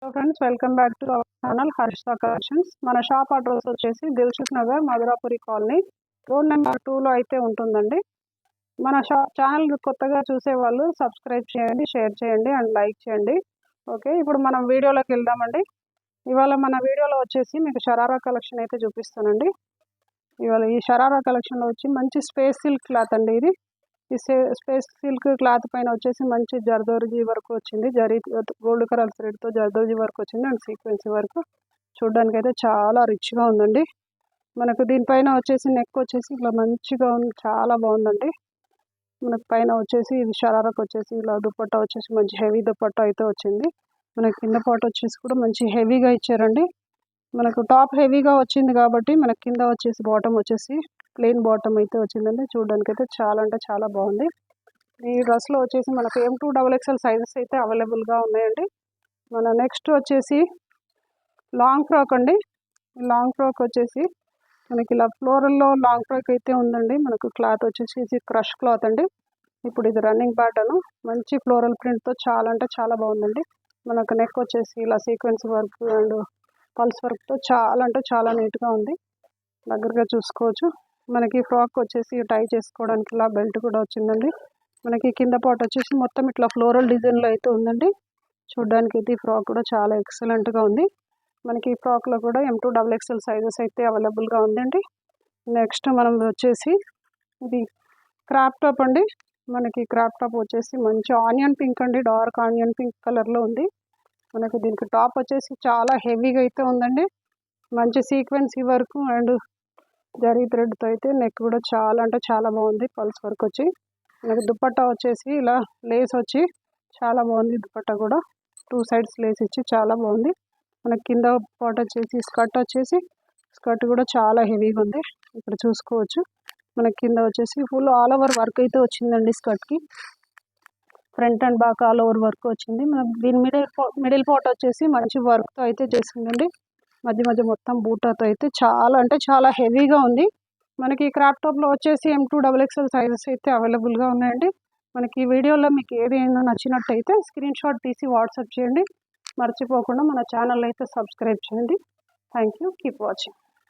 Hello friends, welcome back to our channel Harshita collections. మన shop address వచ్చేసి Dilsukhnagar, Madhurapuri colony, road number 2లో అయితే ఉంటుందండి. మన ఛానల్ కొత్తగా చూసే వాళ్ళు సబ్స్క్రైబ్ చేయండి, షేర్ చేయండి అండ్ లైక్ చేయండి. ఓకే, ఇప్పుడు మనం వీడియోలోకి వెళ్దామండి. ఇవాళ మన వీడియోలో వచ్చేసి మీకు షరారా కలెక్షన్ అయితే చూపిస్తానండి. ఇవాళ ఈ షరారా కలెక్షన్లో వచ్చి మంచి స్పేస్ సిల్క్ క్లాత్ అండి. ఇది ఈ స్పేస్ సిల్క్ క్లాత్ పైన వచ్చేసి మంచి జర్దోజీ వర్క్ వచ్చింది. గోల్డ్ కలర్ థ్రెడ్తో జర్దోజీ వర్క్ వచ్చింది అండ్ సీక్వెన్సీ వర్క్. చూడడానికి అయితే చాలా రిచ్గా ఉందండి. మనకు దీనిపైన వచ్చేసి నెక్ వచ్చేసి ఇలా మంచిగా ఉంది, చాలా బాగుందండి. మనకు పైన వచ్చేసి ఇది షరారాకు వచ్చేసి ఇలా దుపట్టా వచ్చేసి మంచి హెవీ దుపట్టా అయితే వచ్చింది. మనకి కింద పార్ట్ వచ్చేసి కూడా మంచి హెవీగా ఇచ్చారండి. మనకు టాప్ హెవీగా వచ్చింది కాబట్టి మనకి కింద వచ్చేసి బాటమ్ వచ్చేసి ప్లెయిన్ బాటమ్ అయితే వచ్చిందండి. చూడడానికి అయితే చాలా అంటే చాలా బాగుంది. ఈ డ్రెస్లో వచ్చేసి మనకు M2 XXL సైజెస్ అయితే అవైలబుల్గా ఉన్నాయండి. మన నెక్స్ట్ వచ్చేసి లాంగ్ ఫ్రాక్ అండి. లాంగ్ ఫ్రాక్ వచ్చేసి మనకి ఇలా ఫ్లోరల్లో లాంగ్ ఫ్రాక్ అయితే ఉందండి. మనకు క్లాత్ వచ్చేసి ఇది క్రష్ క్లాత్ అండి. ఇప్పుడు ఇది రన్నింగ్ ప్యాటర్న్, మంచి ఫ్లోరల్ ప్రింట్తో చాలా అంటే చాలా బాగుందండి. మనకు నెక్ వచ్చేసి ఇలా సీక్వెన్స్ వర్క్ అండ్ పల్స్ వర్క్తో చాలా అంటే చాలా నీట్గా ఉంది. దగ్గరగా చూసుకోవచ్చు. మనకి ఫ్రాక్ వచ్చేసి టై చేసుకోవడానికి ఇలా బెల్ట్ కూడా వచ్చిందండి. మనకి కింద పార్ట్ వచ్చేసి మొత్తం ఇట్లా ఫ్లోరల్ డిజైన్లో అయితే ఉందండి. చూడడానికి అయితే ఈ ఫ్రాక్ కూడా చాలా ఎక్సలెంట్గా ఉంది. మనకి ఈ ఫ్రాక్లో కూడా M2 XXL సైజెస్ అయితే అవైలబుల్గా ఉందండి. నెక్స్ట్ మనం వచ్చేసి ఇది క్రాప్ టాప్ అండి. మనకి క్రాప్ టాప్ వచ్చేసి మంచి ఆనియన్ పింక్ అండి, డార్క్ ఆనియన్ పింక్ కలర్లో ఉంది. మనకి దీనికి టాప్ వచ్చేసి చాలా హెవీగా అయితే ఉందండి. మంచి సీక్వెన్సీ వర్క్ అండ్ జరీ థ్రెడ్తో అయితే నెక్ కూడా చాలా అంటే చాలా బాగుంది. పల్స్ వర్క్ వచ్చి మనకి దుపట్టా వచ్చేసి ఇలా లేస్ వచ్చి చాలా బాగుంది. దుపట్టా కూడా 2 సైడ్స్ లేస్ ఇచ్చి చాలా బాగుంది. మనకి కింద పార్ట్ వచ్చేసి స్కర్ట్ కూడా చాలా హెవీగా ఉంది. ఇక్కడ చూసుకోవచ్చు. మనకి కింద వచ్చేసి ఫుల్ ఆల్ ఓవర్ వర్క్ అయితే వచ్చిందండి. స్కర్ట్కి front and back all over work వచ్చింది. మనకి దీని మిడిల్ పార్ట్ వచ్చేసి మంచి వర్క్తో అయితే చేసిందండి. మధ్య మొత్తం బూటాతో అయితే చాలా అంటే చాలా హెవీగా ఉంది. మనకి క్రాప్ టాప్లో వచ్చేసి M2 XXL సైజెస్ అయితే అవైలబుల్గా ఉన్నాయండి. మనకి ఈ వీడియోలో మీకు ఏదైనా నచ్చినట్టయితే స్క్రీన్ షాట్ తీసి వాట్సాప్ చేయండి. మర్చిపోకుండా మన ఛానల్ అయితే సబ్స్క్రైబ్ చేయండి. Thank you. Keep watching.